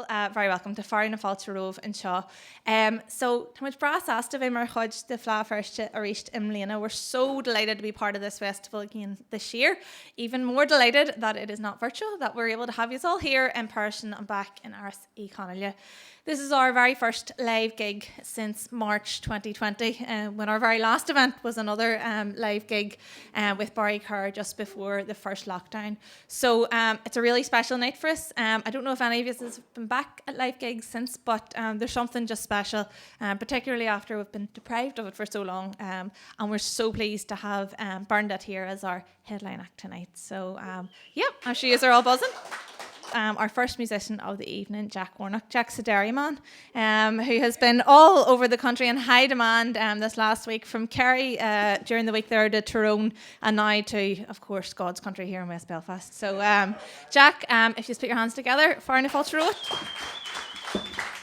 Very welcome to Farin na Fáilte Rómh in Seo. So, tá muid bras asta bheith mar chuid de Flá Firste a reached in Mbliana. We're so delighted to be part of this festival again this year. Even more delighted that it is not virtual, that we're able to have you all here in person and back in Ars E Conaill. This is our very first live gig since March 2020, when our very last event was another live gig with Barry Kerr just before the first lockdown. So it's a really special night for us. I don't know if any of you have been back at live gigs since, but there's something just special, particularly after we've been deprived of it for so long. And we're so pleased to have Bernadette here as our headline act tonight. So I'm sure you are all buzzing. Our first musician of the evening, Jack Warnock. Jack's a Derryman who has been all over the country in high demand this last week, from Kerry during the week there to Tyrone, and now to, of course, God's country here in West Belfast. So, Jack, if you just put your hands together, Farin na Fáilte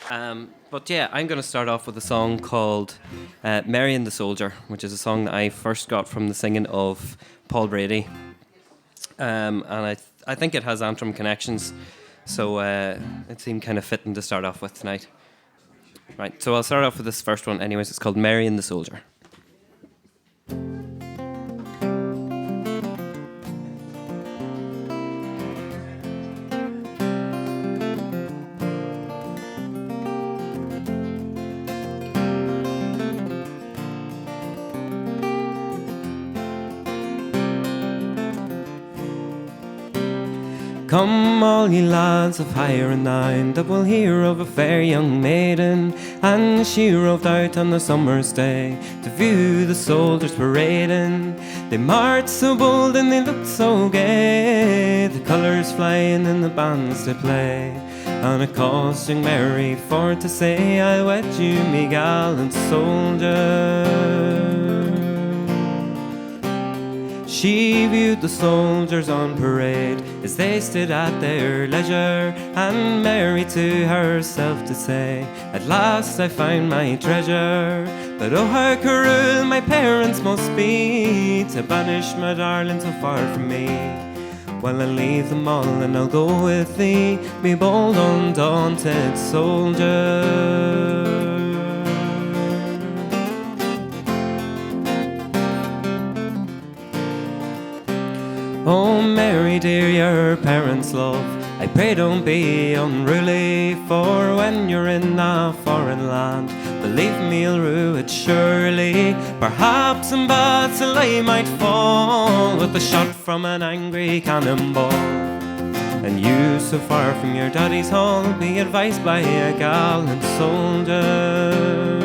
Rómh. But yeah, I'm going to start off with a song called Mary and the Soldier, which is a song that I first got from the singing of Paul Brady. And I think it has Antrim connections, so it seemed kind of fitting to start off with tonight. Right, so I'll start off with this first one anyways. It's called Mary and the Soldier. Come all ye lads of Highland 9, that will hear of a fair young maiden, and she roved out on the summer's day to view the soldiers parading. They marched so bold and they looked so gay, the colours flying and the bands they play. And it caused young Mary for to say, I'll wed you, me gallant soldier. She viewed the soldiers on parade as they stood at their leisure, and Mary to herself to say, at last I found my treasure. But oh, how cruel my parents must be to banish my darling so far from me. Well, I'll leave them all and I'll go with thee, me bold undaunted soldier. Oh, Mary dear, your parents' love, I pray don't be unruly, for when you're in a foreign land, believe me, you'll rue it surely. Perhaps in battle I might fall with a shot from an angry cannonball, and you so far from your daddy's hall, be advised by a gallant soldier.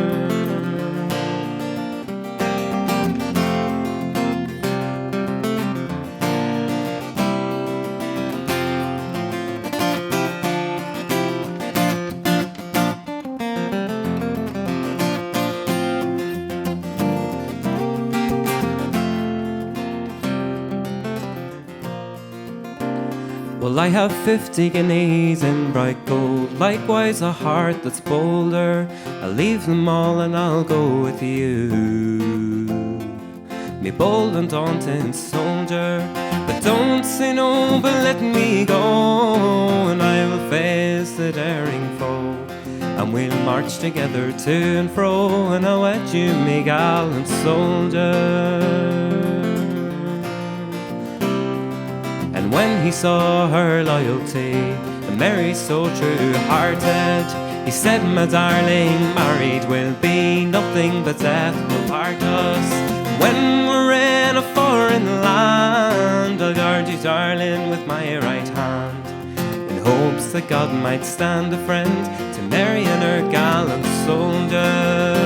Well, I have 50 guineas in bright gold, likewise a heart that's bolder. I'll leave them all and I'll go with you, me bold and daunting soldier. But don't say no, but let me go, and I will face the daring foe, and we'll march together to and fro, and I'll wed you, me gallant soldier. And when he saw her loyalty, and Mary so true-hearted, he said, my darling, married will be, nothing but death will part us. When we're in a foreign land, I'll guard you, darling, with my right hand, in hopes that God might stand a friend to Mary and her gallant soldier.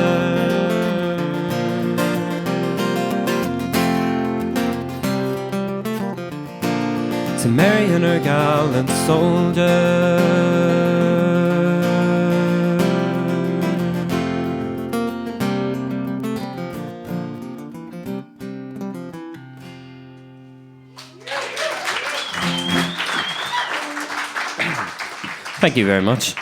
To Mary and her gallant soldier. Thank you very much.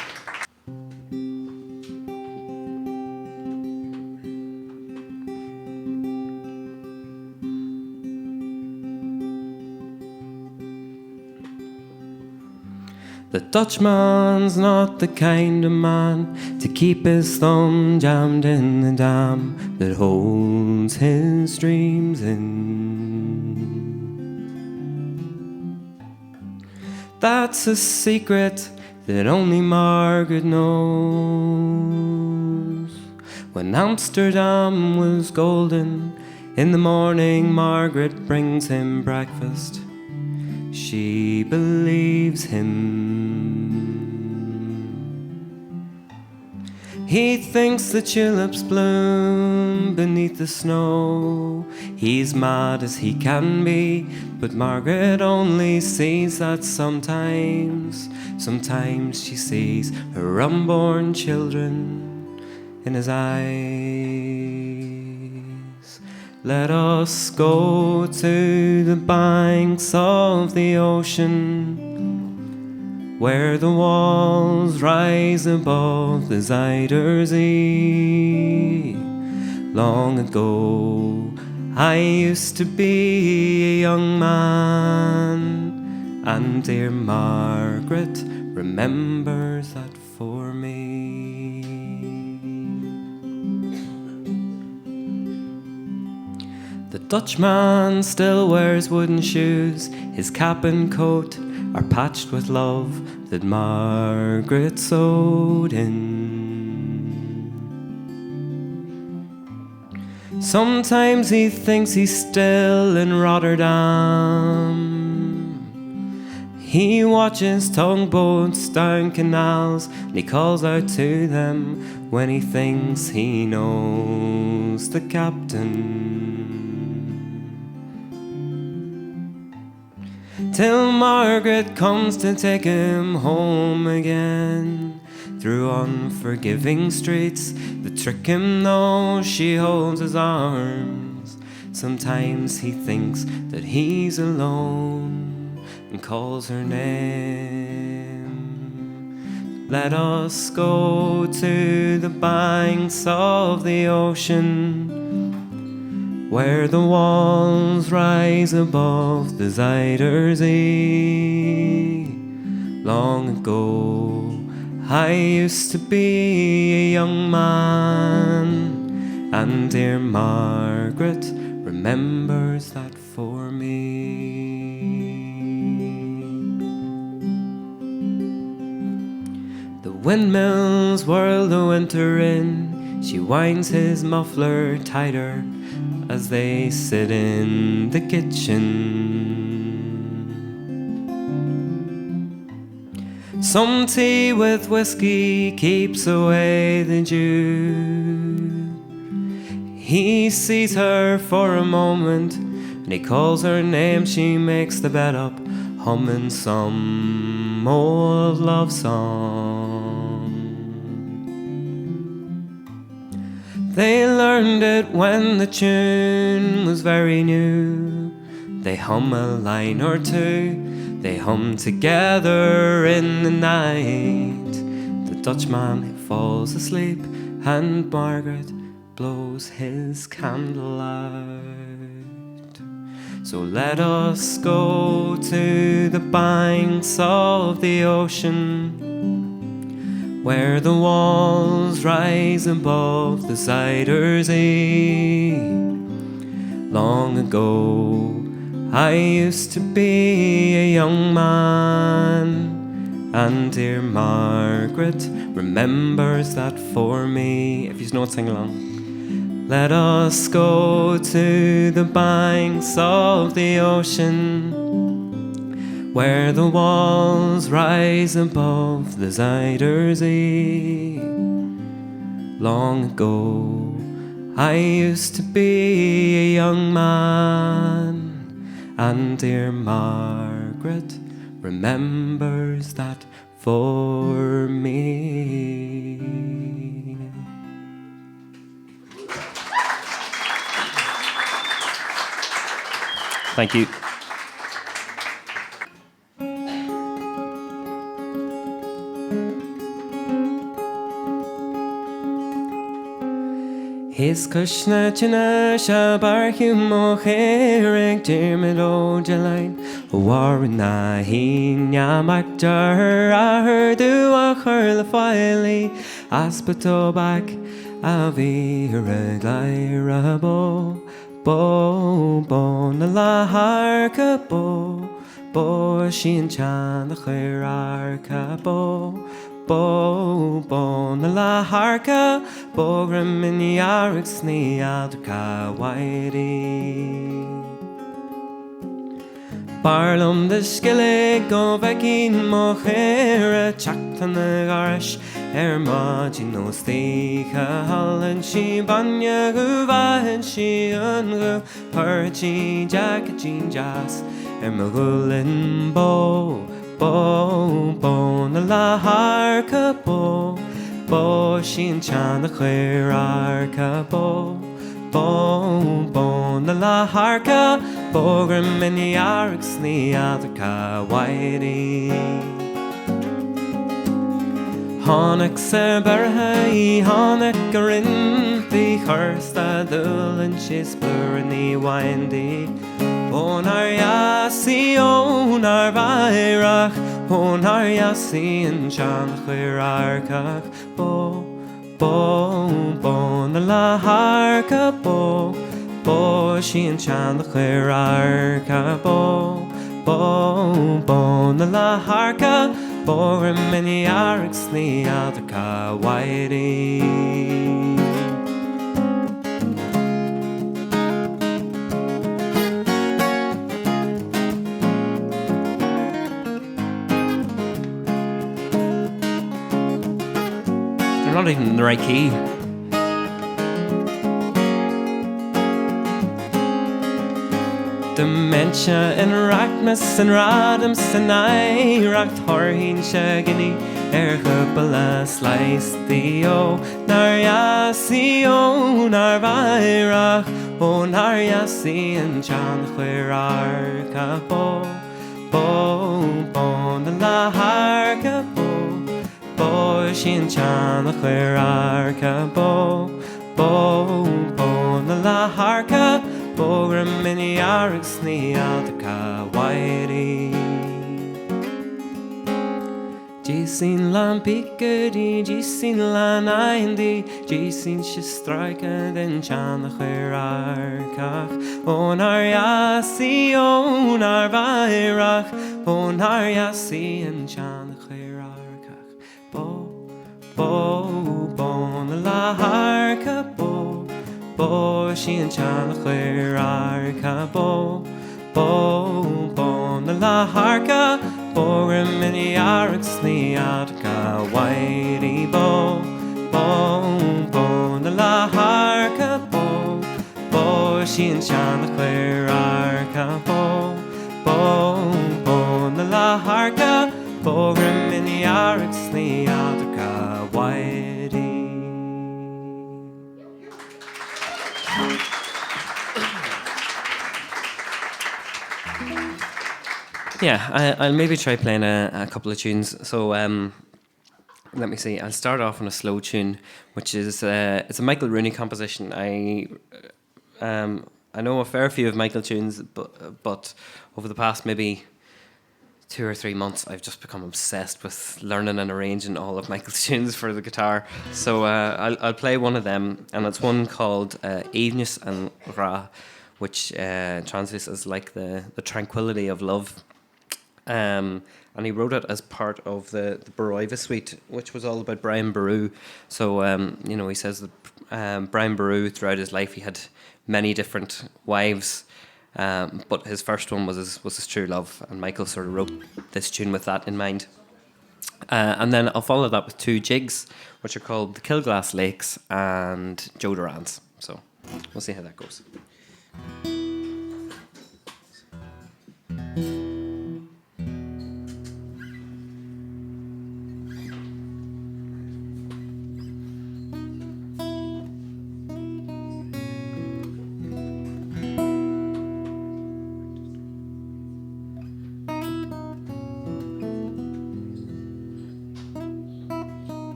The Dutchman's not the kind of man to keep his thumb jammed in the dam that holds his dreams in. That's a secret that only Margaret knows. When Amsterdam was golden, in the morning Margaret brings him breakfast. She believes him. He thinks the tulips bloom beneath the snow. He's mad as he can be, but Margaret only sees that sometimes. Sometimes she sees her unborn children in his eyes. Let us go to the banks of the ocean, where the walls rise above the Zuider Zee. Long ago, I used to be a young man, and dear Margaret remembers that for me. The Dutchman still wears wooden shoes. His cap and coat are patched with love that Margaret sewed in. Sometimes he thinks he's still in Rotterdam. He watches tugboats down canals, and he calls out to them when he thinks he knows the captain. Till Margaret comes to take him home again, through unforgiving streets that trick him though she holds his arms. Sometimes he thinks that he's alone and calls her name. Let us go to the banks of the ocean, where the walls rise above the Zuider Zee. Long ago, I used to be a young man, and dear Margaret remembers that for me. The windmills whirl the winter in, she winds his muffler tighter as they sit in the kitchen. Some tea with whiskey keeps away the dew. He sees her for a moment, and he calls her name. She makes the bed up, humming some old love song. They learned it when the tune was very new. They hum a line or two, they hum together in the night. The Dutchman falls asleep, and Margaret blows his candle out. So let us go to the banks of the ocean, where the walls rise above the Zuider Zee. Long ago, I used to be a young man, and dear Margaret remembers that for me. If you know it, sing along. Let us go to the banks of the ocean, where the walls rise above the Zuider Zee. Long ago, I used to be a young man, and dear Margaret remembers that for me. Thank you. His Kushna China Shabar Humo Herrick Dermot O'Jelaine war na hinya maktar a herdu a chur le fáilí aspato back a víra glaira bo na la harca bo sin chan na chuirarca bo na la harca bo griminiarach sní adca wairi Barlum de skille go vegin mo chéire teachtan na garis máid nó stícha hallan si banne go bhain si an go thuirtí Jack Jean Jazz mo gulin bo na la harca bo sin chan na chuirarca bo na la harca bo griminiarach sní adcha wairi Honach sa bartha honach garinthi chursta dulin sis burni windy Onar yasi onar vairach Onar yasi in chan chuirarcach bo na la harca bo sin chan chuirarca bo na la harca bo griminiarach sní adcha wairi They're not even in the right key. Dementia in Rachmas and Radams and I Racht Horhin Shagini Erhubala Slice Theo Naryasi O Narvairach O Naryasi and Chan Huirarca Bo na la harca bo sin chan chuirarca bo na la harca bo griminiarach sní adcha wairi Jísin lan picadi Jísin lan aindi Jísin sistraika den chan chuirarcach Onar yasi onar vairach Onar yasi and chan chuirarcach bo na la harca bo sin chan chuirarca bo na la harca bo griminiarach sní adcha wairi bo na la harca bo sin chan chuirarca bo na la harca bo griminiarach sní adcha wairi Yeah, I'll maybe try playing a couple of tunes. So let me see. I'll start off on a slow tune, which is it's a Michael Rooney composition. I know a fair few of Michael tunes, but over the past maybe 2 or 3 months, I've just become obsessed with learning and arranging all of Michael's tunes for the guitar. So I'll play one of them, and it's one called Eivneas an Rá, which translates as like the tranquility of love. And he wrote it as part of the Baroiva suite, which was all about Brian Boru. So, he says that Brian Boru, throughout his life, he had many different wives, but his first one was his true love, and Michael sort of wrote this tune with that in mind. And then I'll follow that with 2 jigs, which are called the Killglass Lakes and Joe Duran's. So we'll see how that goes.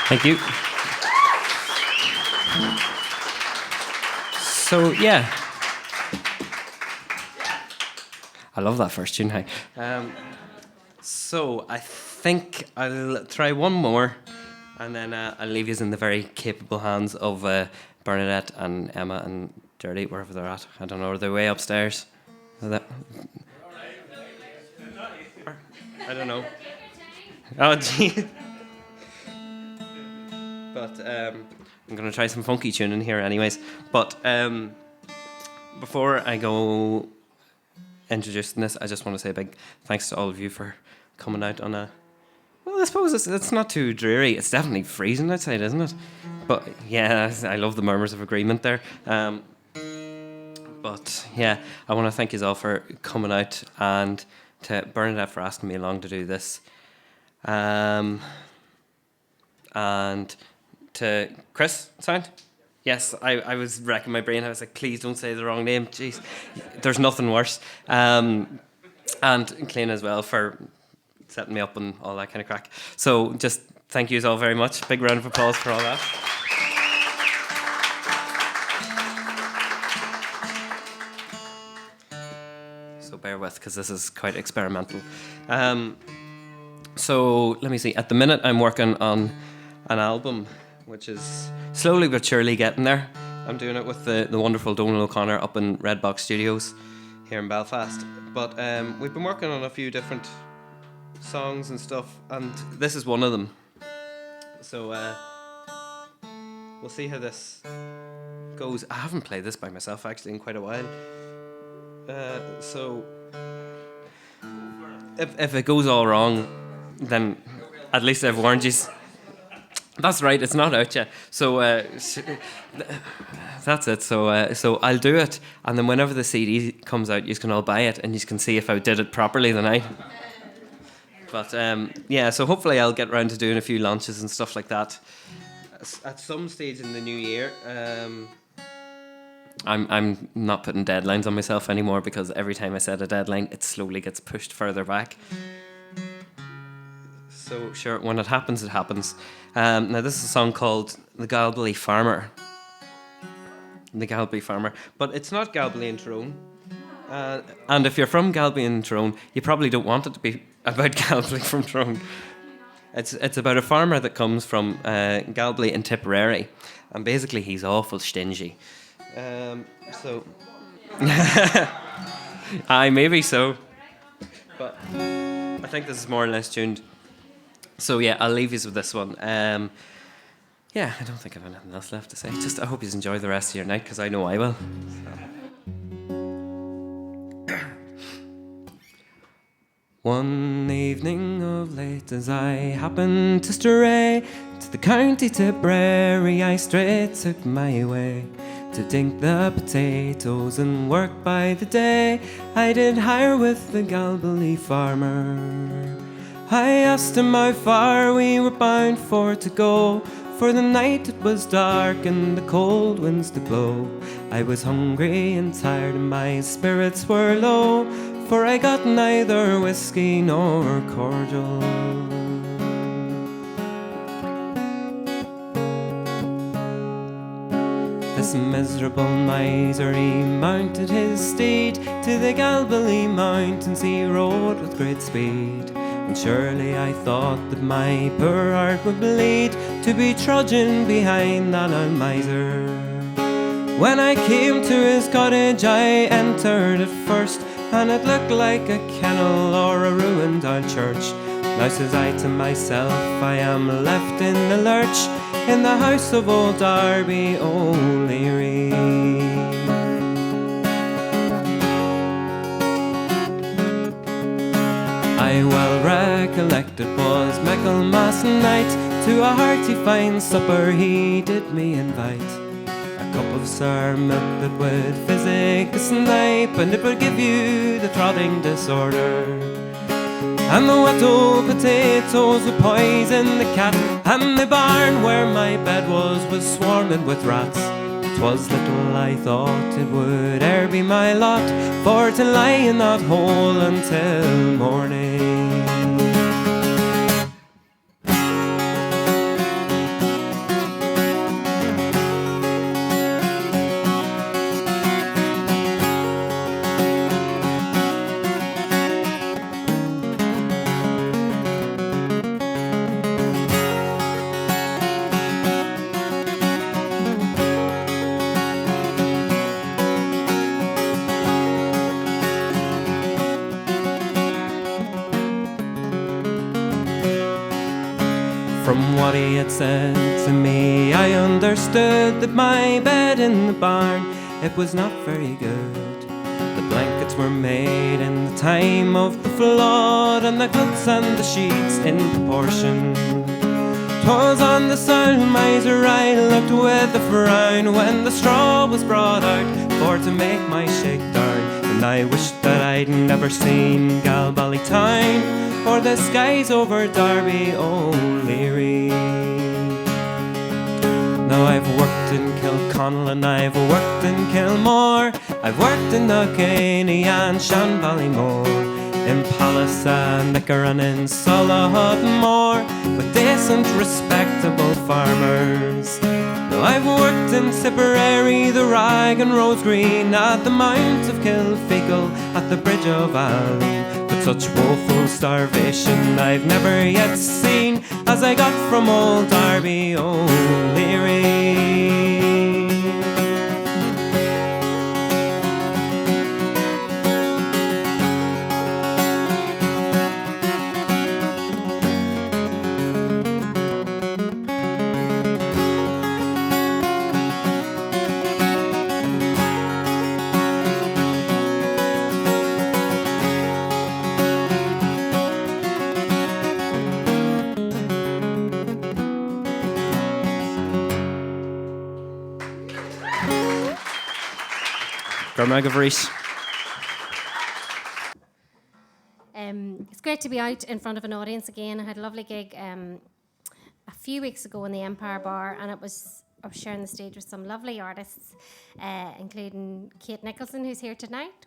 Thank you. So, yeah. I love that first tune. Hi. So, I think I'll try one more, and then I'll leave you in the very capable hands of Bernadette and Emma and Dirty, wherever they're at. I don't know, are they way upstairs? I don't know. Oh, gee. But I'm going to try some funky tuning here anyways. But before I go introducing this, I just want to say a big thanks to all of you for coming out on a... Well, I suppose it's not too dreary. It's definitely freezing outside, isn't it? But yeah, I love the murmurs of agreement there. But yeah, I want to thank you all for coming out, and to Bernadette for asking me along to do this. And to Chris, sound? Yes, I was wrecking my brain. I was like, please don't say the wrong name. Jeez, there's nothing worse. And Clean as well for setting me up and all that kind of crack. So just thank you all very much. Big round of applause for all that. So bear with, because this is quite experimental. So let me see. At the minute, I'm working on an album, which is slowly but surely getting there. I'm doing it with the wonderful Donal O'Connor up in Red Box Studios here in Belfast. But we've been working on a few different songs and stuff, and this is one of them. So we'll see how this goes. I haven't played this by myself actually in quite a while. So if it goes all wrong, then at least I've warned you. That's right, it's not out yet. So that's it. So I'll do it, and then whenever the CD comes out, you can all buy it, and you can see if I did it properly the night. But yeah, so hopefully I'll get around to doing a few launches and stuff like that at some stage in the new year. I'm not putting deadlines on myself anymore, because every time I set a deadline, it slowly gets pushed further back. So sure, when it happens, it happens. Now this is a song called The Galbally Farmer. The Galbally Farmer. But it's not Galbally and Tyrone. And if you're from Galbally and Tyrone, you probably don't want it to be about Galbally from Tyrone. It's about a farmer that comes from Galbally in Tipperary. And basically he's awful stingy. So... Aye, maybe so. But I think this is more or less tuned. So yeah, I'll leave you with this one. Yeah, I don't think I have anything else left to say. Just I hope you enjoy the rest of your night, because I know I will. One evening of late, as I happened to stray to the county Tipperary, I straight took my way to dink the potatoes and work by the day. I did hire with the Galbally farmer. I asked him how far we were bound for to go, for the night it was dark and the cold winds to blow. I was hungry and tired and my spirits were low, for I got neither whiskey nor cordial. This miserable miser, he mounted his steed to the Galbally mountains, he rode with great speed. And surely I thought that my poor heart would bleed to be trudging behind that old miser. When I came to his cottage, I entered it first, and it looked like a kennel or a ruined old church. Now says I to myself, I am left in the lurch in the house of old Darby O'Leary. I well recollect it was Michaelmas night, to a hearty fine supper he did me invite. A cup of sour milk that would physic the snipe, and it would give you the trotting disorder. And the wet old potatoes would poison the cat, and the barn where my bed was swarming with rats. 'Twas little I thought it would e'er be my lot, for to lie in that hole until morning. what he had said to me, I understood that my bed in the barn, it was not very good. The blankets were made in the time of the flood, and the quilts and the sheets in proportion. 'Twas on the soil miser I looked with a frown when the straw was brought out for to make my shakedown. And I wished that I'd never seen Galballytown or the skies over Derby O'Leary. Now I've worked in Kilconnell and I've worked in Kilmore, I've worked in Knockany and Shanballymore, in Palliser, Nicker and in Solahudmore, with decent respectable farmers. Now I've worked in Tipperary, the Rag and Rose Green, at the Mount of Kilfeacle, at the Bridge of Alleen. But such woeful starvation I've never yet seen as I got from old Darby O'Leary. It's great to be out in front of an audience again. I had a lovely gig a few weeks ago in the Empire Bar, and I was sharing the stage with some lovely artists, including Kate Nicholson, who's here tonight.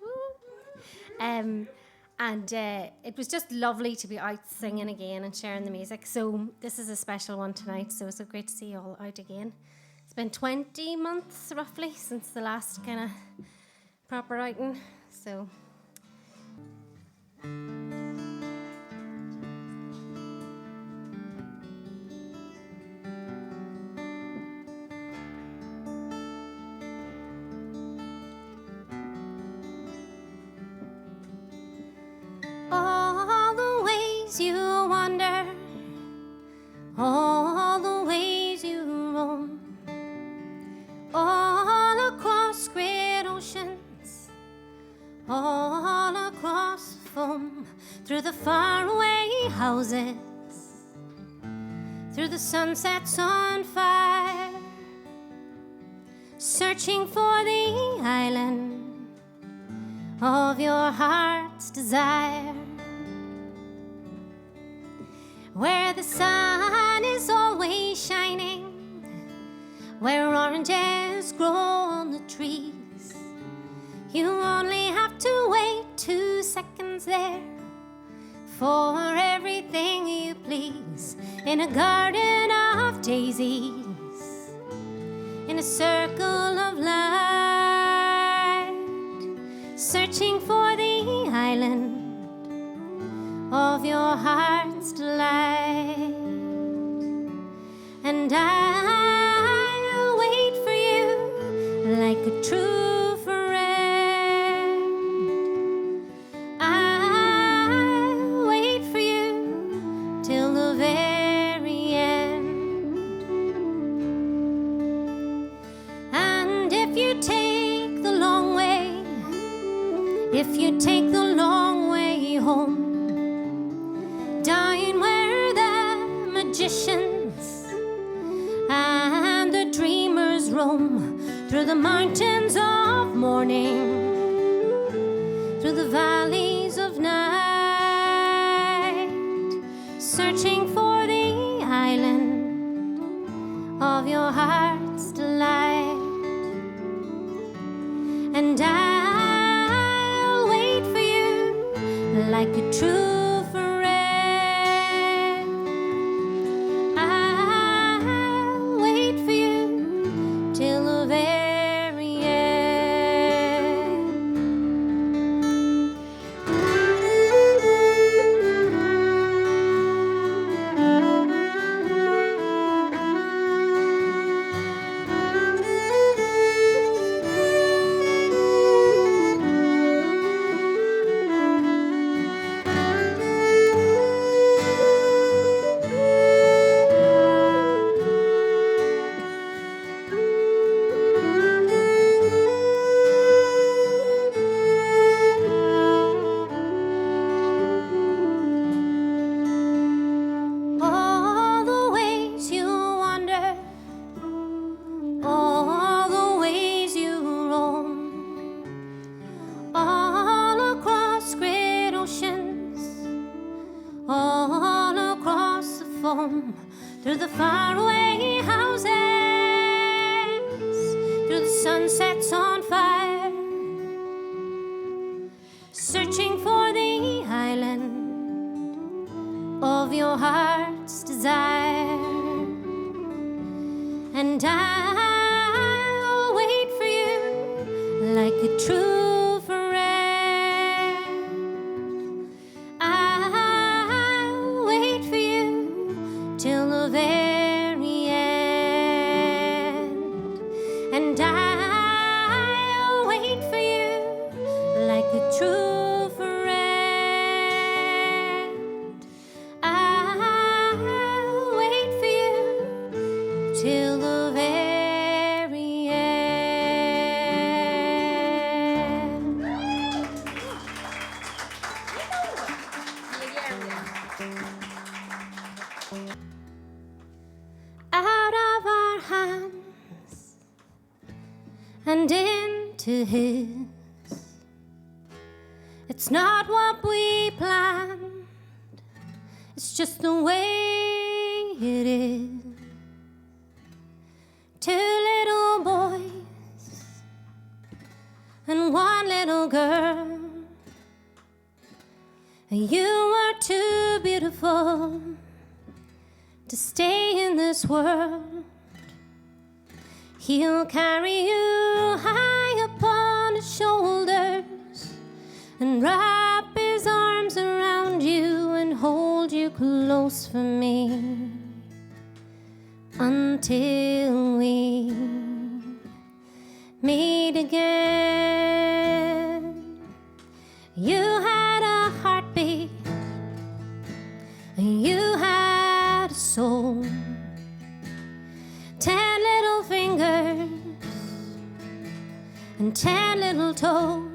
And it was just lovely to be out singing again and sharing the music. So this is a special one tonight, so it's so great to see you all out again. It's been 20 months, roughly, since the last kind of proper outing, so... All the ways you wander, all the ways you roam, all across great oceans, all across foam, through the faraway houses, through the sunsets on fire, searching for the island of your heart's desire, where the sun is always shining, where oranges grow on the trees. You only have to wait 2 seconds there for everything you please, in a garden of daisies, in a circle of light, searching for the island of your heart's delight. And I'll wait for you like a true friend. I'll wait for you till the very end. And if you take the long way, if you take the long way home, down where the magicians and the dreamers roam, through the mountains of morning, through the valleys of night, searching for the island of your heart's delight. And I'll wait for you like a true sun sets on fire, searching for the island of your heart's desire. And I'll wait for you like a true friend. I'll wait for you till the very end. And I'll wait for you like a true friend. I'll wait for you till the very end. Out of our hands and into his. It's not what we planned, it's just the way it is. Two little boys and one little girl. You were too beautiful to stay in this world. He'll carry you high upon his shoulders and wrap his arms around you and hold you close for me until we meet again. You had a heartbeat, you had a soul, 10 little fingers and 10 little toes,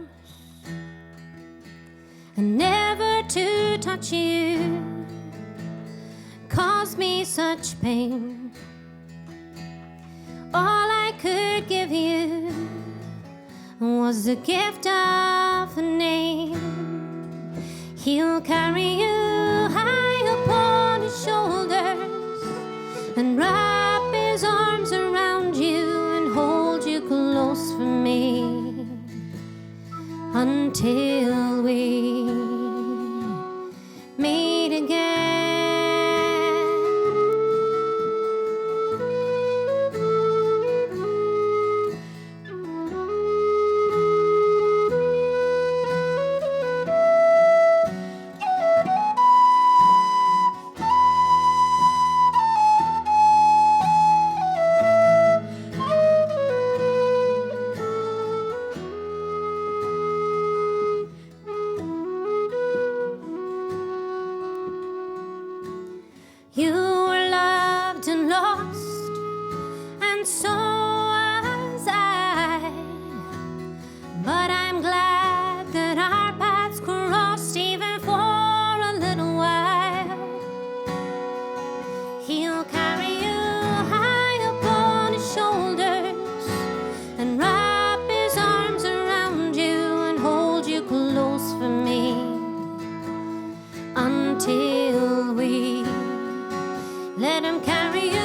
and never to touch you caused me such pain. All I could give you was the gift of a name. He'll carry you high upon his shoulders and wrap his arms around you and hold you close for me until we meet again. You were loved and lost, and so was I. But I'm glad that our paths crossed even for a little while. He'll carry you high upon his shoulders and wrap his arms around you and hold you close for me until we let him carry you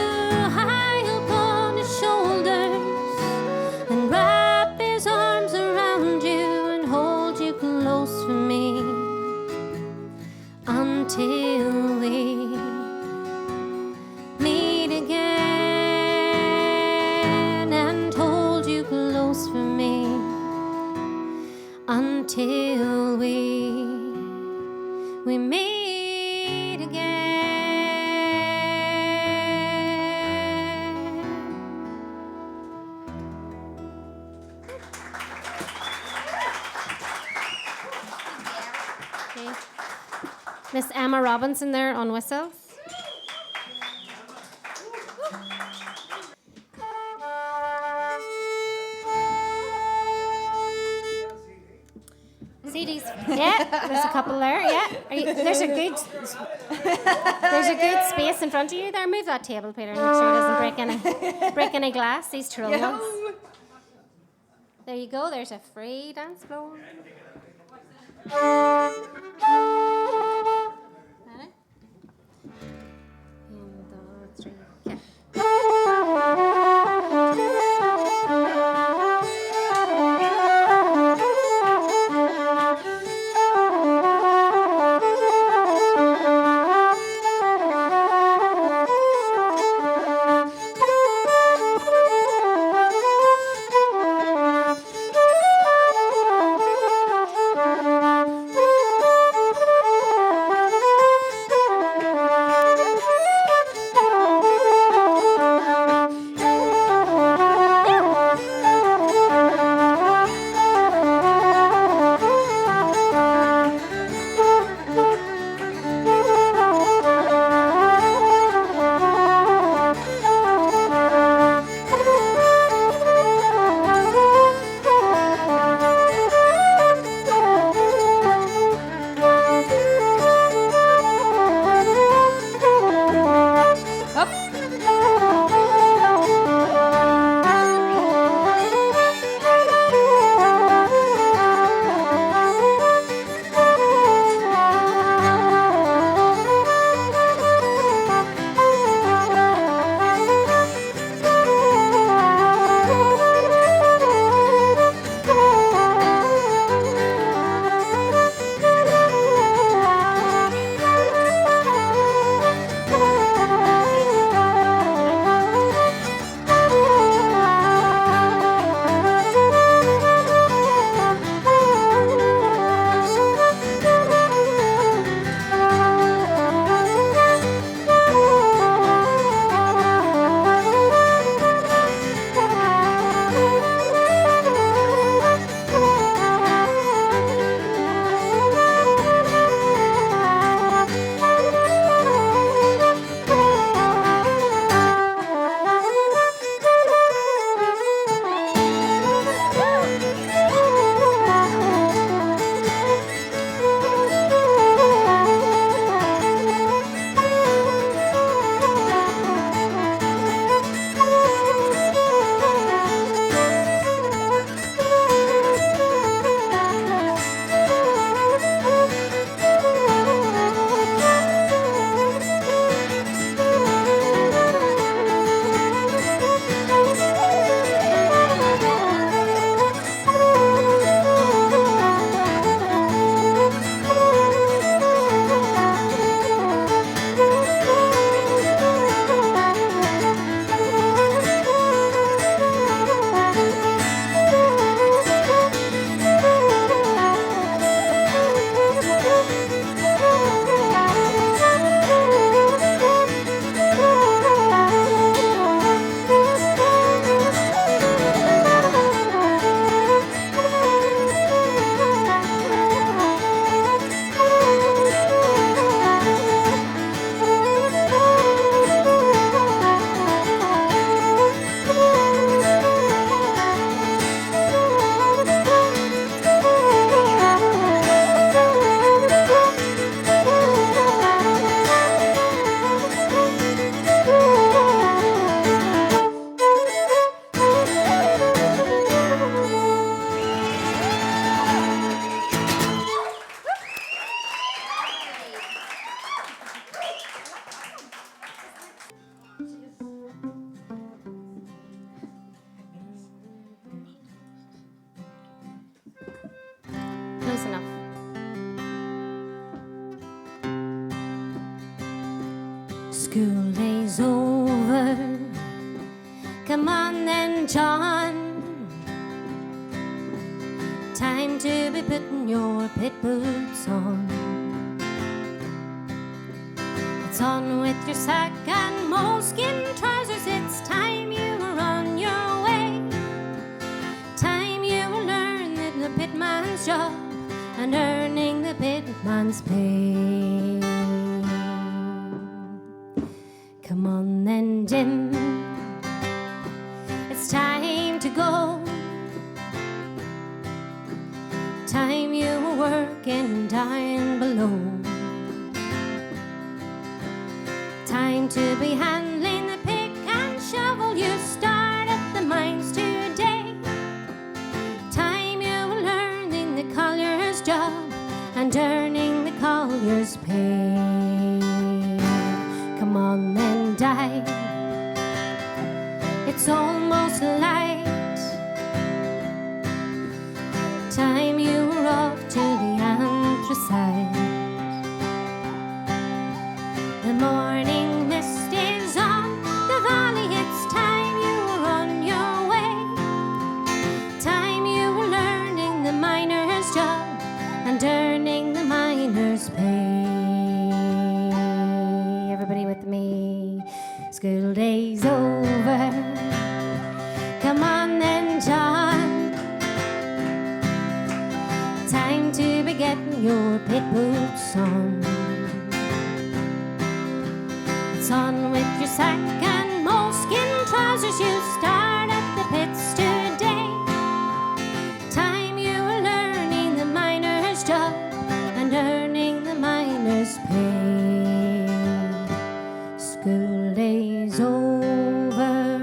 high upon his shoulders and wrap his arms around you and hold you close for me until we meet again, and hold you close for me until we meet again. Okay. Miss Emma Robinson there on whistles. CDs. Yeah, there's a couple there. Yeah, there's a good space in front of you there. Move that table, Peter, and make sure it doesn't break any glass. These troll ones. There you go. There's a free dance floor. Ready? And 3. Okay. School day's over. Come on then, John. Time to be putting your pit boots on. It's on with your sack and moleskin trousers. It's time you were on your way. Time you will learn the pitman's job and earning the pitman's pay. Come on then, Jim. It's time to go. Time you were working down below. Time to be handling the pick and shovel. You start at the mines today. Time you were learning the collier's job and earning the collier's pay. Come on then, die. It's almost light. Time you were off to the anthracite. The morning mist is on the valley. It's time you were on your way. Time you were learning the miner's job and earning the miner's pay. Everybody with me. School day's over. Come on then, John. Time to be getting your pit boots on. It's on with your sack and moleskin trousers. You start at the pits today. Time you were learning the miner's job and earning the miner's pay. School day's over.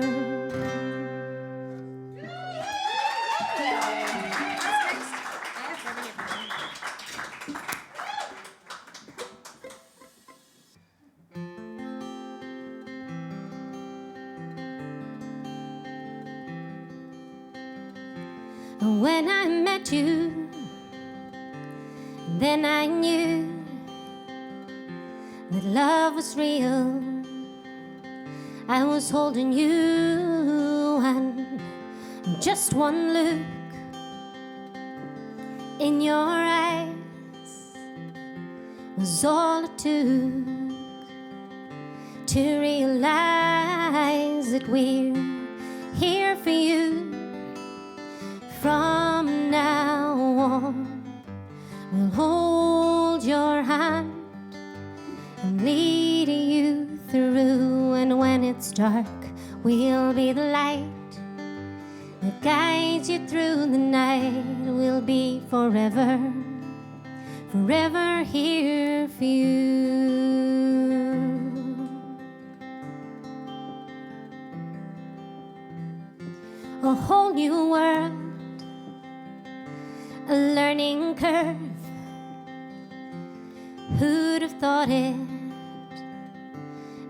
When I met you, then I knew that love was real. I was holding you, and just one look in your eyes was all it took to realize that we're here for you. From now on, we'll hold your hand and lead you through. And when it's dark, we'll be the light that guides you through the night. We'll be forever, forever here for you. A whole new world, a learning curve. Who'd have thought it?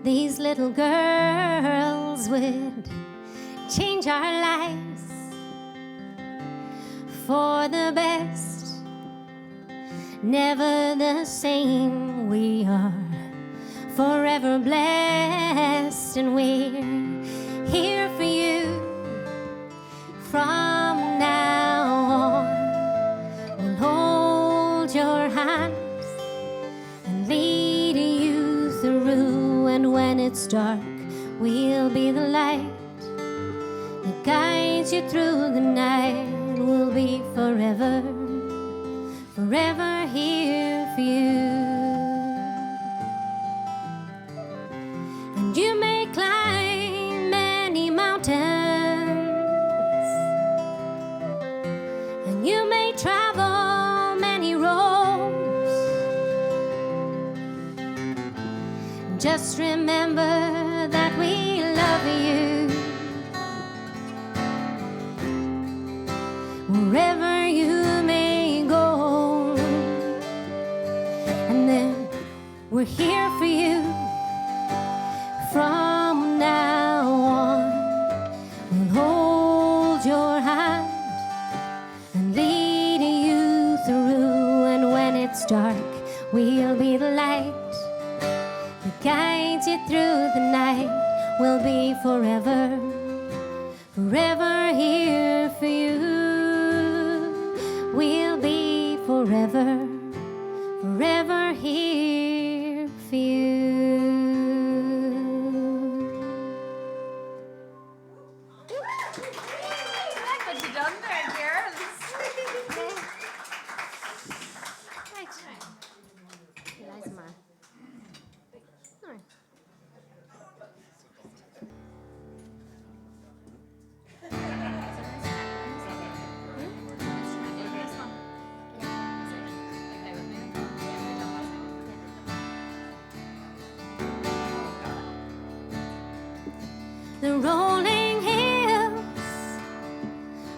These little girls would change our lives for the best. Never the same. We are forever blessed, and we're here for you. From now on, we'll hold your hands and lead you through. And when it's dark, we'll be the light that guides you through the night. We'll be forever, forever here for you. And you may climb many mountains, and you may travel many roads. Just remember that we love you. Wherever you may go, and then we're here for you. From now on, we'll hold your hand and lead you through. And when it's dark, we'll be the light that guides you you through the night. We'll be forever, forever here for you. We'll be forever, forever here for you. What you done there, girls? Eliza Mann. No. The rolling hills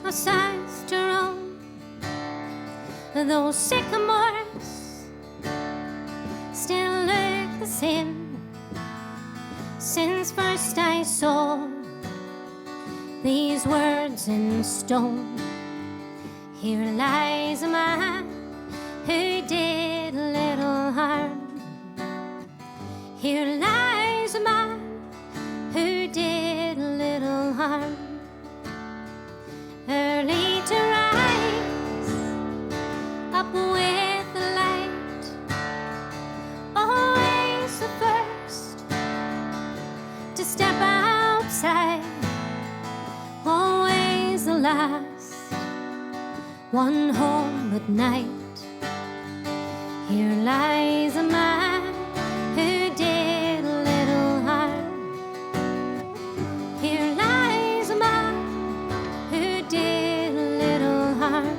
are sighs to roam. Those sycamores still lurk the same. Since first I saw these words in stone, here lies a man who did little harm. Here lies a man who did little harm. Early to rise up with the light, always the first to step outside, always the last one home at night. Here lies a man who did little harm. Here lies a man who did little harm.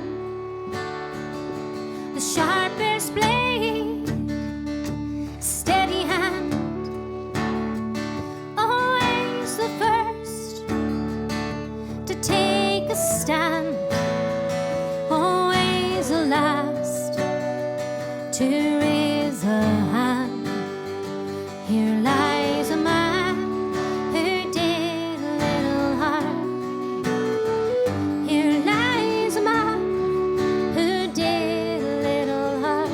The sharpest blade, steady hand, always the first to take a stand, always the last to raise a hand. Here lies a man who did little harm. Here lies a man who did little harm.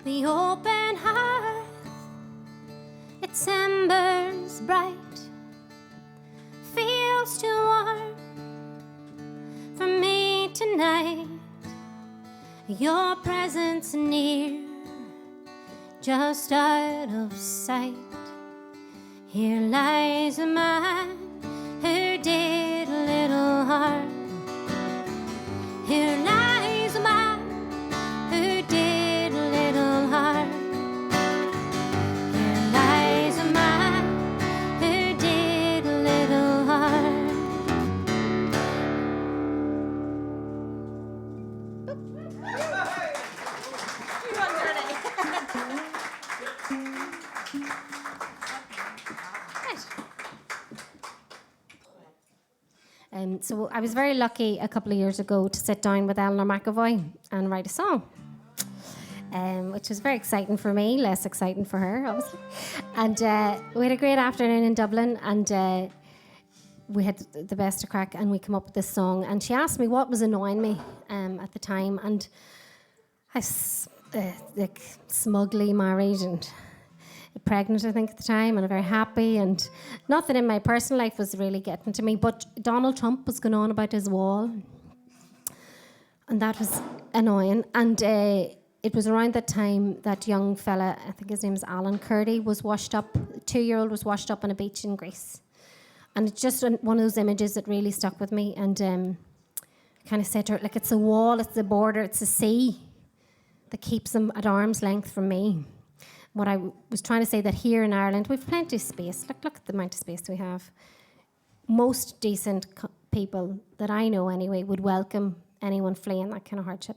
The open hearth, its embers bright, feels too warm for me tonight. Your presence near, just out of sight. Here lies a man who did little harm. Here lies a man who did little harm. Here lies a man who did little harm. So I was very lucky a couple of years ago to sit down with Eleanor McAvoy and write a song, which was very exciting for me, less exciting for her, obviously. And we had a great afternoon in Dublin, and we had the best of crack, and we came up with this song. And she asked me what was annoying me at the time, and I was like smugly married and pregnant, I think, at the time, and very happy, and nothing in my personal life was really getting to me, but Donald Trump was going on about his wall, and that was annoying. And it was around that time that young fella, I think his name is Alan Kurdi, was washed up, a 2-year-old was washed up on a beach in Greece. And it's just one of those images that really stuck with me, and kind of said to her, like, it's a wall, it's a border, it's a sea that keeps them at arm's length from me. What I was trying to say, that here in Ireland, we've plenty of space. Look at the amount of space we have. Most decent people that I know anyway would welcome anyone fleeing that kind of hardship.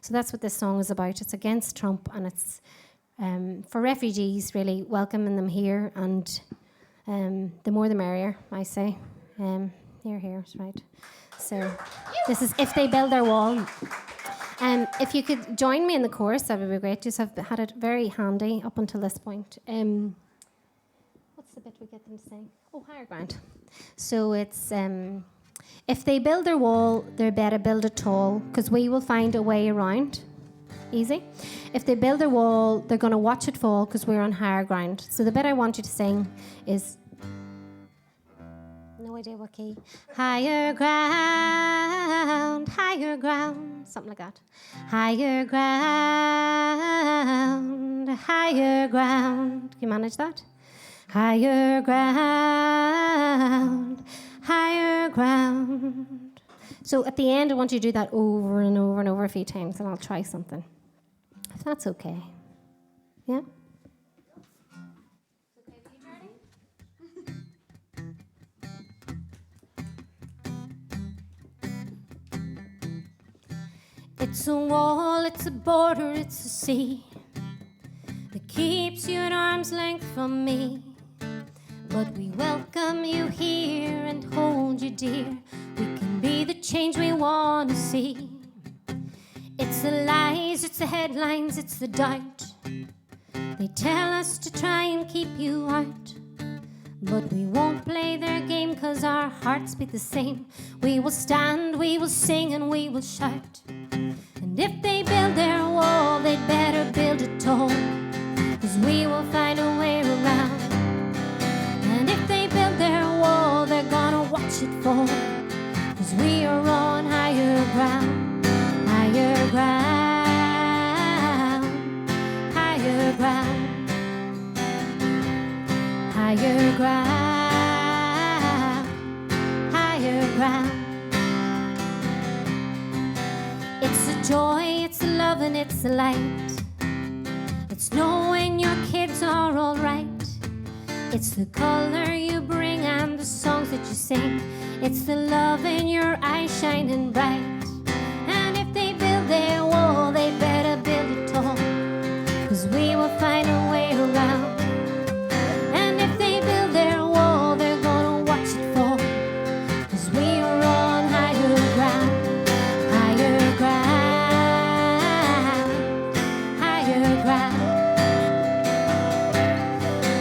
So that's what this song is about. It's against Trump, and it's for refugees, really welcoming them here, and the more the merrier, I say. Here's right. So this is If They Build Their Wall. If you could join me in the chorus, that would be great. Just have had it very handy up until this point. What's the bit we get them to sing? Oh, higher ground. So it's if they build their wall, they better build it tall, because we will find a way around. Easy. If they build their wall, they're going to watch it fall, because we're on higher ground. So the bit I want you to sing is, no idea what key. Higher ground, something like that. Higher ground, higher ground. Can you manage that? Higher ground, higher ground. So at the end, I want you to do that over and over and over a few times, and I'll try something. If that's okay. Yeah? It's a wall, it's a border, it's a sea that keeps you at arm's length from me. But we welcome you here and hold you dear. We can be the change we want to see. It's the lies, it's the headlines, it's the doubt. They tell us to try and keep you out. But we won't play their game, 'cause our hearts beat the same. We will stand, we will sing, and we will shout. And if they build their wall, they'd better build it tall, 'cause we will find a way around. And if they build their wall, they're gonna watch it fall, 'cause we are on higher ground, higher ground, higher ground, higher ground, higher ground. It's the joy, it's the love, and it's the light. It's knowing your kids are all right. It's the color you bring and the songs that you sing. It's the love in your eyes shining bright. And if they build their wall, they better build it tall, 'cause we will find a way around. And if they build their wall, they're gonna watch it fall, 'cause we are on higher ground, higher ground, higher ground,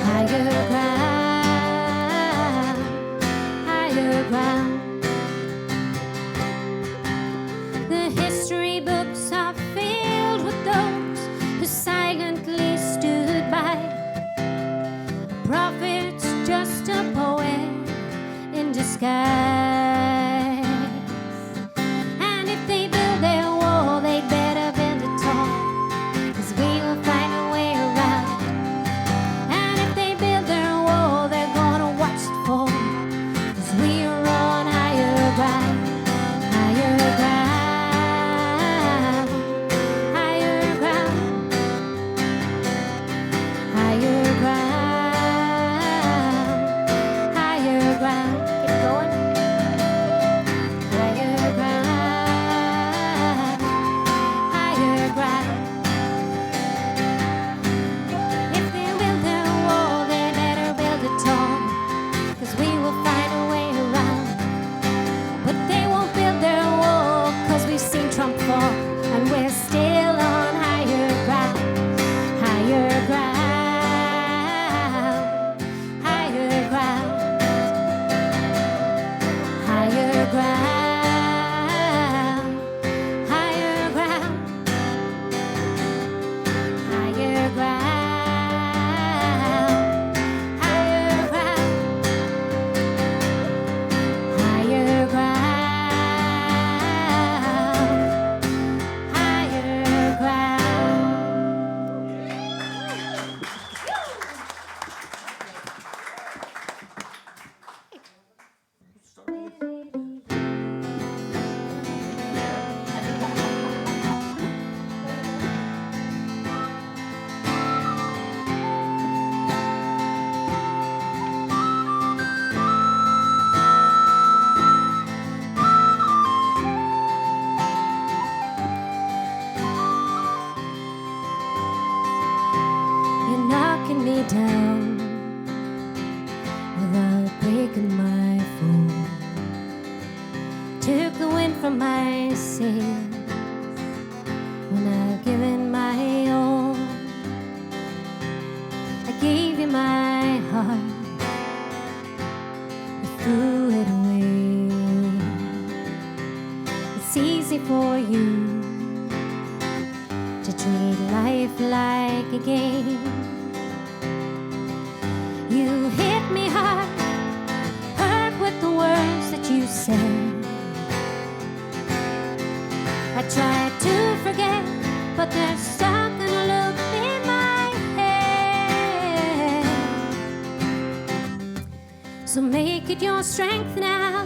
higher ground, higher ground. The history books are filled with those who silently stood by. A prophet's just a poet in disguise. And if they build their wall, they'd better build it tall, 'cause we will find a way around. And if they build their wall, they're gonna watch it fall, 'cause we are on higher ground, higher ground, higher ground, higher ground, higher ground. Keep going. you threw it away. It's easy for you to treat life like a game. You hit me hard, hurt with the words that you said. I tried to forget, but they're stuck in a loop in my head. So make it your strength now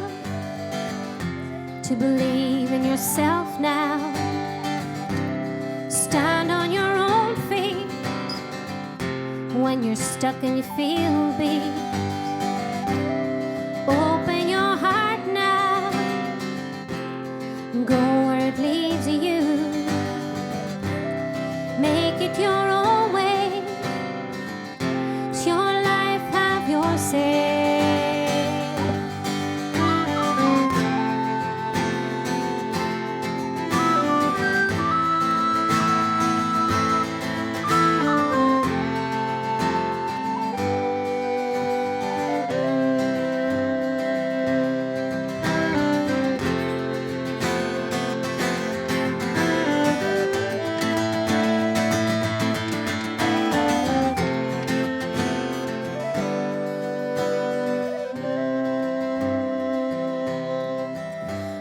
to believe in yourself now. Stand on your own feet when you're stuck and you feel beat. Open your heart now, go where it leads you. Make it your own way, it's your life, have your say.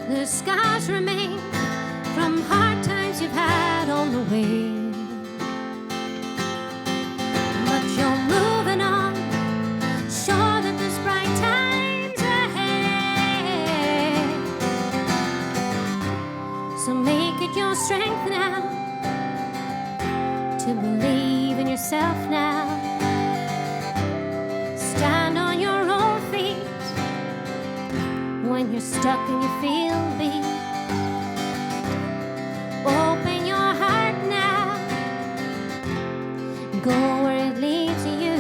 The scars remain from hard times you've had on the way, but you're moving on, sure that there's bright times ahead. So make it your strength now to believe in yourself now. Stand on your own feet when you're stuck and you feel beat. Open your heart now, go where it leads you.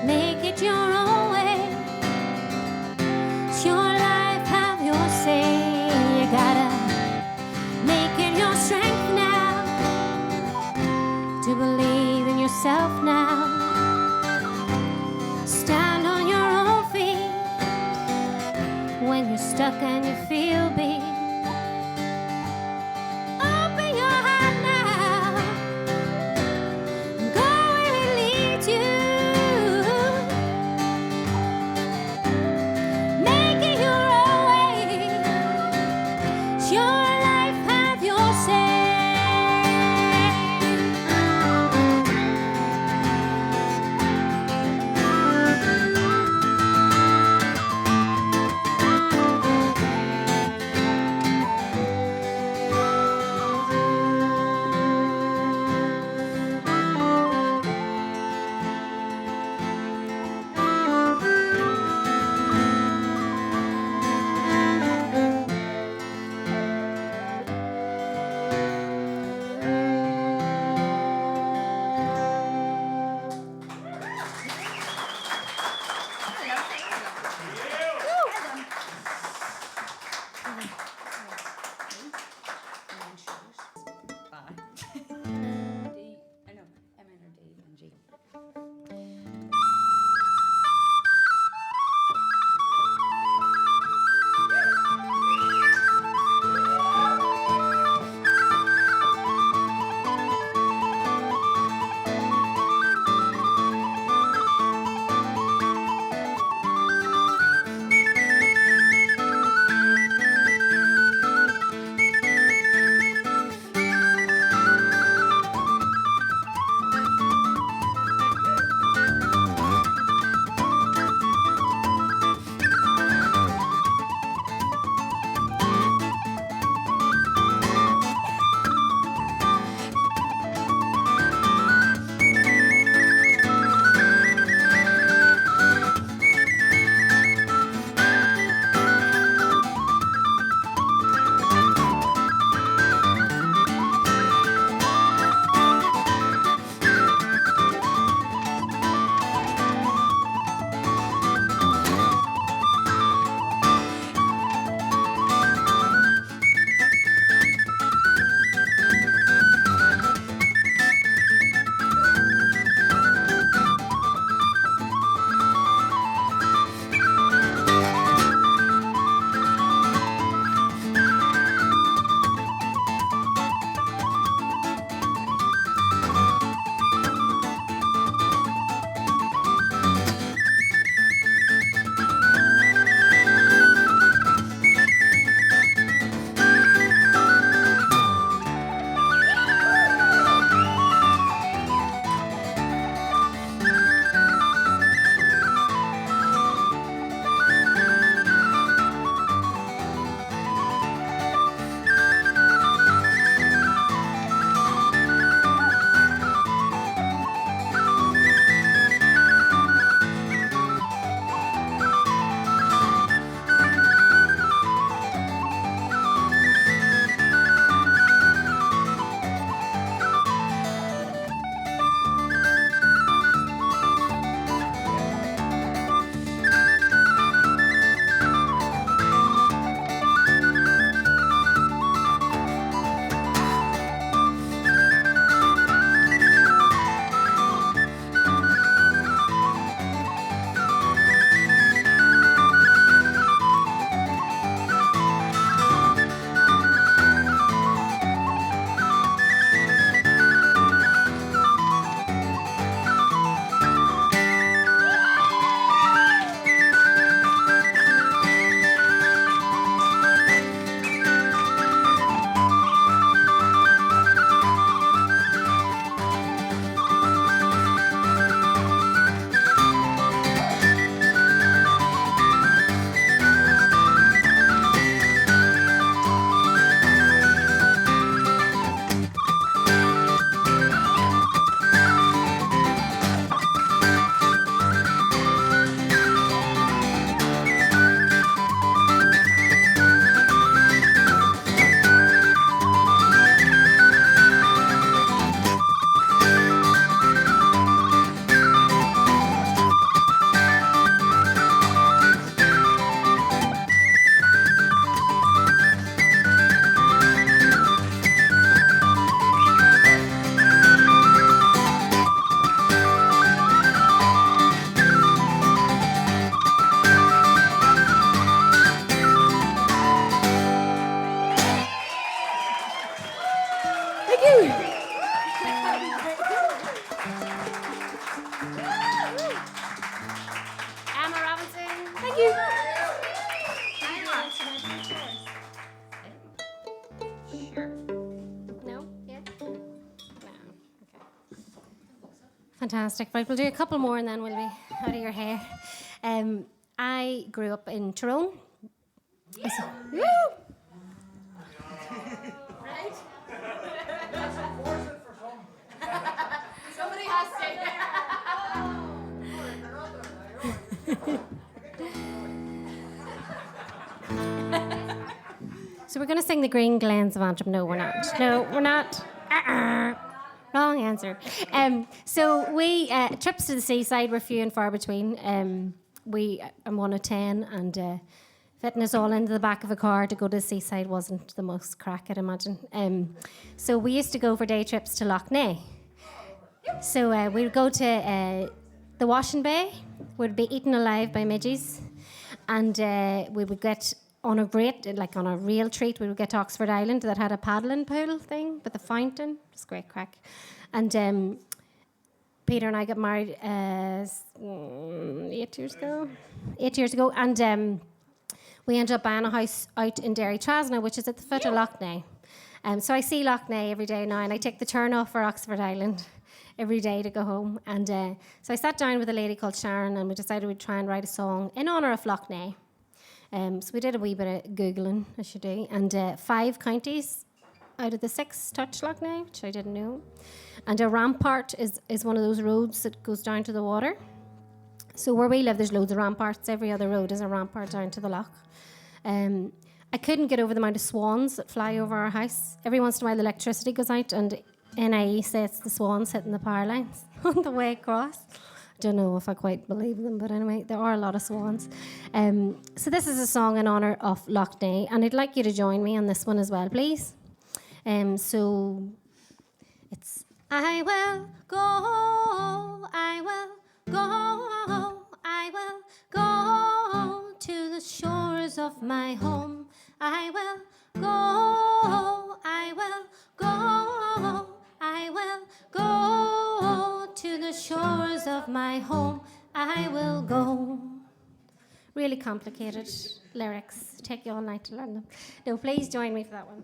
Make it your own way, it's your life, have your say. You gotta make it your strength now to believe in yourself now. Stand on your own feet when you're stuck and you feel beat. Open your heart now, Fantastic. Right, we'll do a couple more and then we'll be out of your hair. I grew up in Tyrone. Woo! Right? Somebody has to. So we're going to sing the Green Glens of Antrim. No, we're not. No, we're not. Wrong answer. So we trips to the seaside were few and far between. I'm one of 10, and fitting us all into the back of a car to go to the seaside wasn't the most crack, I'd imagine. So we used to go for day trips to Lough Neagh. So we'd go to the Washing Bay. We'd be eaten alive by midges, and we would get on a real treat. We would get to Oxford Island that had a paddling pool thing with a fountain. It was great crack. And Peter and I got married 8 years ago. 8 years ago, and we ended up buying a house out in Derry Trasna, which is at the foot of Lough Neagh. So I see Lough Neagh every day now, and I take the turn off for Oxford Island every day to go home. And so I sat down with a lady called Sharon, and we decided we'd try and write a song in honour of Lough Neagh. So we did a wee bit of Googling, as you do, and 5 counties out of the 6 touch Lough Neagh, which I didn't know. And a rampart is one of those roads that goes down to the water. So where we live, there's loads of ramparts. Every other road is a rampart down to the loch. I couldn't get over the amount of swans that fly over our house. Every once in a while, the electricity goes out, and NIE says it's the swans hitting the power lines on the way across. I don't know if I quite believe them, but anyway, there are a lot of swans. So this is a song in honour of Lough Neagh, and I'd like you to join me on this one as well, please. So it's I will go, I will go, I will go to the shores of my home. I will go, I will go, I will go to the shores of my home. I will go. Really complicated lyrics. Take you all night to learn them. No, please join me for that one.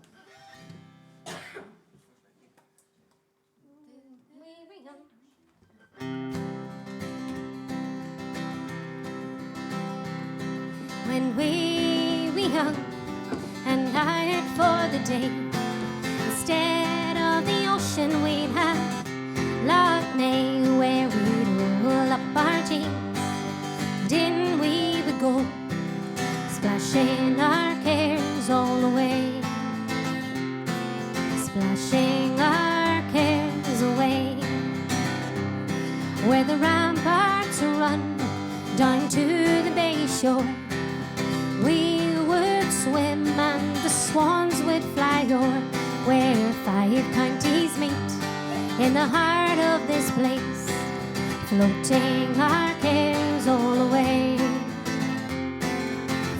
When we were young and tired for the day, instead of the ocean we'd have Lough Neagh, where we'd roll up our jeans, and in we would go, splashing our cares all away, splashing our cares away, where the ramparts run down to the bay shore. We would swim and the swans would fly o'er, where 5 counties meet in the heart of this place, floating our cares all away,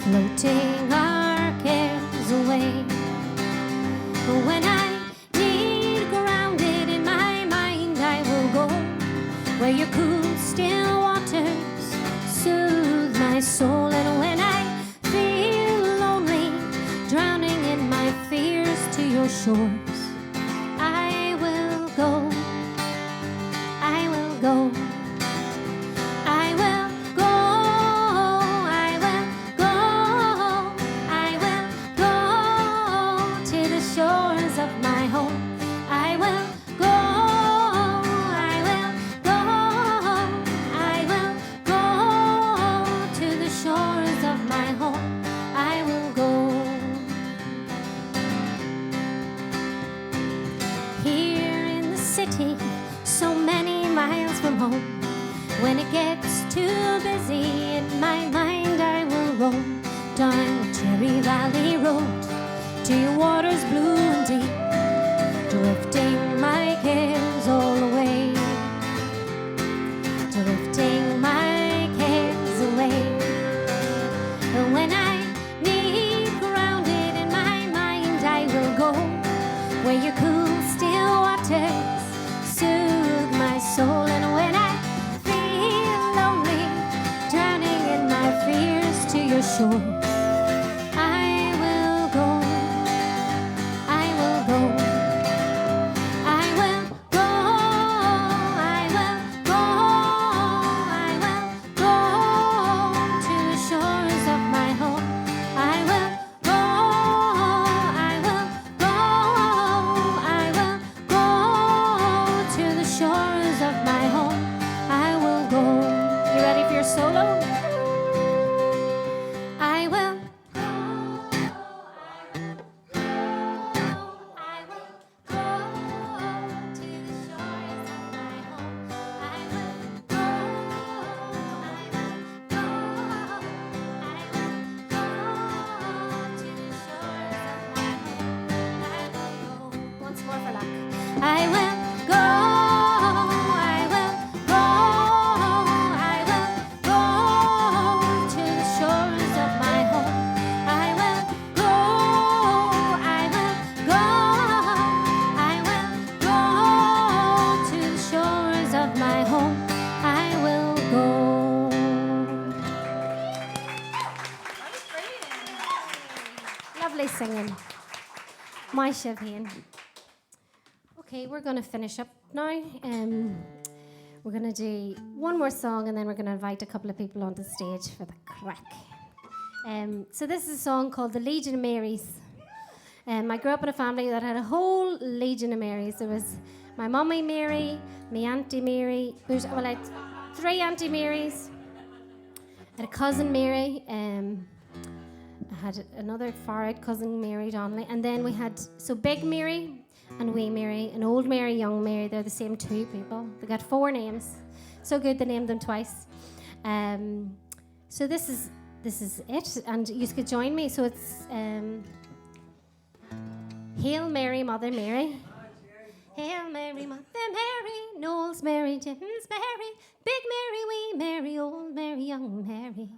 floating our cares away. When I need grounded in my mind, I will go where your cool still waters soothe my soul. And when I feel lonely, drowning in my fears to your shores, I will go, I will go, I will go, I will go, I will go to the shores of my home. I will go, I will go, I will go to the shores of my home. I will go. Here in the city, so many miles from home, when it gets too busy in my mind, I will roam down the Cherry Valley Road to your waters blue and deep, drifting my cares all away, drifting my cares away. And when I need grounded in my mind, I will go where your cool still waters soothe my soul. And when I feel lonely, drowning in my fears to your shores, I will go, I will go, I will go, I will go, solo. I will go, I will go to the shores of my home. I will go, I will go to the shores of my home. I will go. Once more for luck. I will go. I will go. I will go to the shores of my home. I will go. I will go. I will go to the shores of my home. I will go. Lovely singing. My Siobhan. Okay, we're going to finish up now. We're going to do one more song and then we're going to invite a couple of people onto stage for the crack. So this is a song called The Legion of Marys. I grew up in a family that had a whole Legion of Marys. There was my mummy Mary, my auntie Mary. I had 3 auntie Marys. I had a cousin Mary. I had another far out cousin Mary Donnelly. And then we had, so Big Mary and Wee Mary and Old Mary, Young Mary. They're the same 2 people. They got 4 names. So good they named them twice. So this is it. And you could join me. So it's Hail Mary, Mother Mary. Hail Mary, Mother Mary, Knowles Mary, Jims Mary, Big Mary, Wee Mary, Old Mary, Young Mary.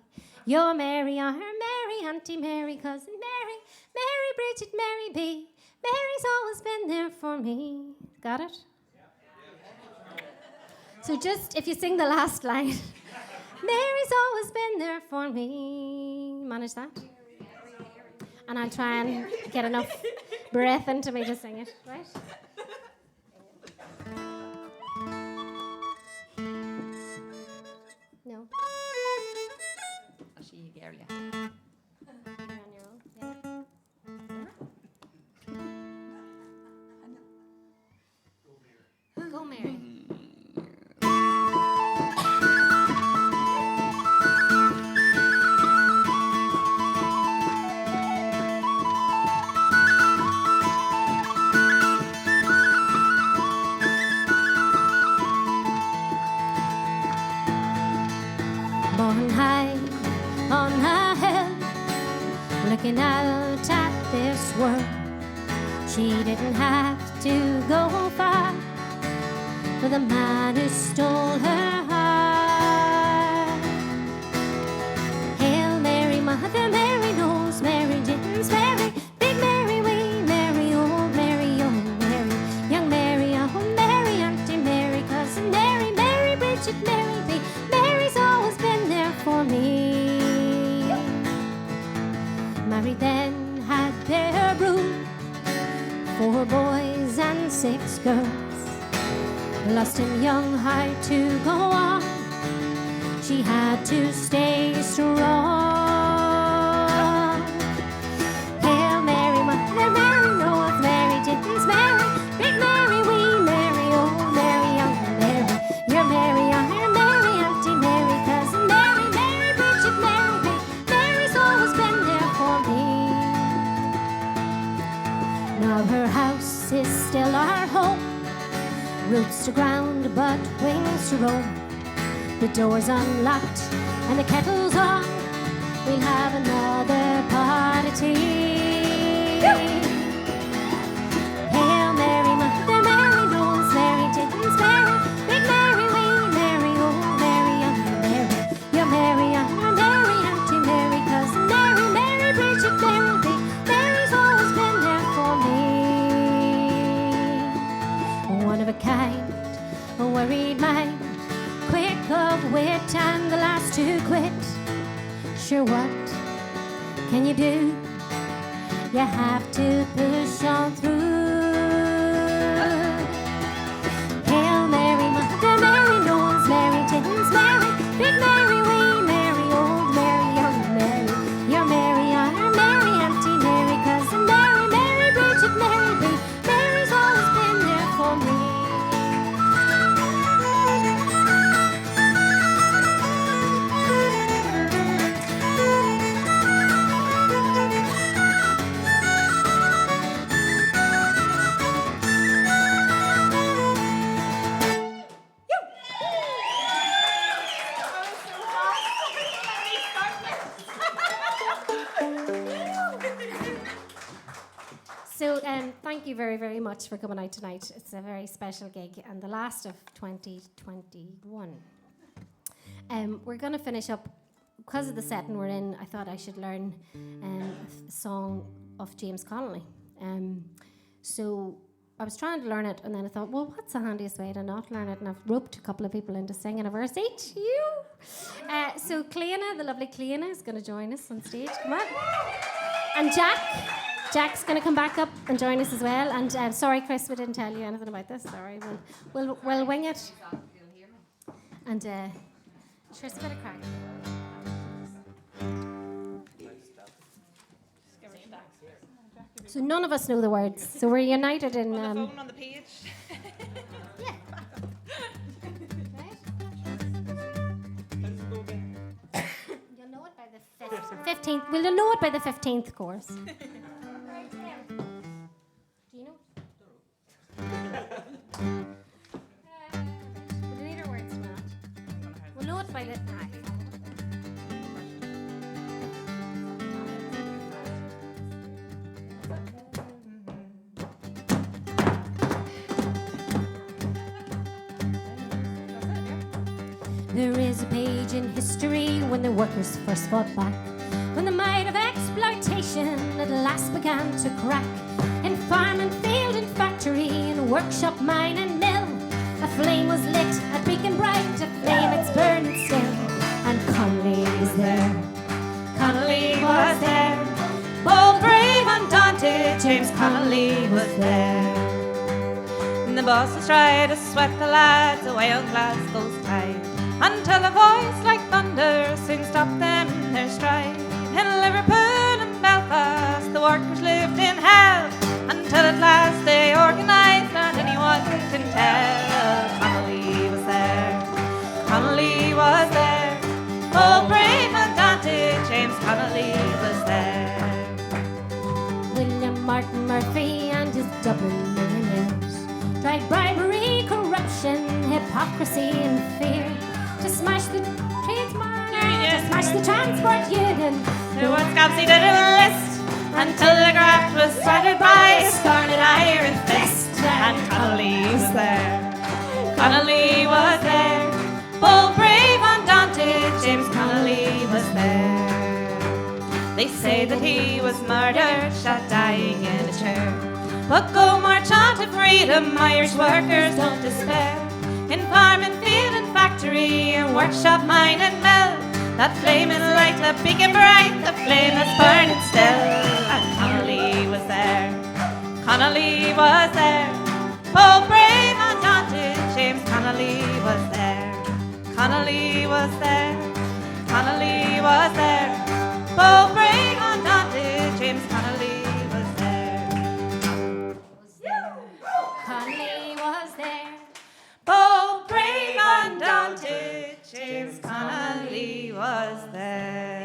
Your Mary, our Mary, Auntie Mary, Cousin Mary, Mary Bridget, Mary B. Mary's always been there for me. Got it? So just, if you sing the last line, Mary's always been there for me. Manage that? And I'll try and get enough breath into me to sing it, right? No. You're on your own. Yeah. Go, Mary. Born high on a hill, looking out at this world. She didn't have to go far for the man who stole her heart. Hail Mary, Mother Mary, Knowles Mary, Jims Mary, Big Mary, Wee Mary, Old Mary, Young Mary, Young Mary, Old Mary, Auntie Mary, Cousin Mary, Mary Bridget, Mary B. Mary's always been there for me. Mary then had their brood, 4 boys and 6 girls. Lost him young, hard to go on. She had to stay strong. Hail Mary, Mother Mary, Knowles Mary, Jims Mary, Big Mary, Wee Mary, Old Mary, Young Mary. Your Mary, our Mary, Auntie Mary, Cousin Mary, Mary Bridget, Mary B. Mary's always been there for me. Now her house is still our home. Roots to ground, but wings to roam. The door's unlocked and the kettle's on. We'll have another party. Hail Mary, Mother Mary, Knowles Mary, Jims Mary, Big Mary, Wee Mary, Old Mary, Young Mary. Your Mary, our Mary, Auntie Mary, Cousin Mary, Mary Bridget, Mary B. Mary's always been there for me. One of a kind, a worried mind, quick of wit and the last to quit. Sure, what can you do? You have to push on through. Hail Mary, Mother Mary, Knowles Mary, Jims Mary, Big Mary, Wee Mary, Old Mary, Young Mary. Your Mary, our Mary, Auntie Mary, Cousin Mary, Mary Bridget, Mary B. Mary's always been there for me. thank you very, very much for coming out tonight. It's a very special gig and the last of 2021. We're going to finish up, because of the setting we're in, I thought I should learn a song of James Connolly. So I was trying to learn it, and then I thought, well, what's the handiest way to not learn it? And I've roped a couple of people into singing a verse each. So Cleana, the lovely Cleana, is going to join us on stage. Come on. And Jack's going to come back up and join us as well. And sorry, Chris, we didn't tell you anything about this. Sorry, we'll wing it. And sure, it's a bit of crack. So none of us know the words. So we're united in. On the phone on the page. Yeah. You'll know it by the 15th. Well, you'll know it by the 15th course. Do you know? We'll need our words for that. We'll know it by the. There is a page in history when the workers first fought back, when the might of exploitation at last began to crack. In farm and field and factory, in workshop, mine and mill, a flame was lit, a beacon bright, a flame it's burning still. And Connolly was there, Connolly was there, bold, brave, undaunted, James Connolly was there. And the bosses tried to sweat the lads away on Glasgow's tide, until a voice like thunder soon stopped them in their stride. In Liverpool and Belfast the workers lived in hell, until at last they organised and anyone can tell. Connolly was there, Connolly was there, oh brave and daunted James Connolly was there. William Martin Murphy and his Dublin millionaires tried bribery, corruption, hypocrisy and fear to smash the tradesman, to smash the transport union. There was scabs he didn't enlist, until the graft was shattered by a scarlet iron fist. And Connolly was there, Connolly was there, bold, brave, undaunted James Connolly was there. They say that he was murdered, shot dying in a chair, but go march on to freedom, Irish workers don't despair. In farm and field and factory, in workshop, mine and mill, that flaming light, that beacon bright, the flame that's burning still. And Connolly was there, Connolly was there, oh brave undaunted James Connolly was there, Connolly was there, Connolly was there, oh brave undaunted James Connolly was there. Connolly was there. Oh, brave, undaunted James Connolly was there.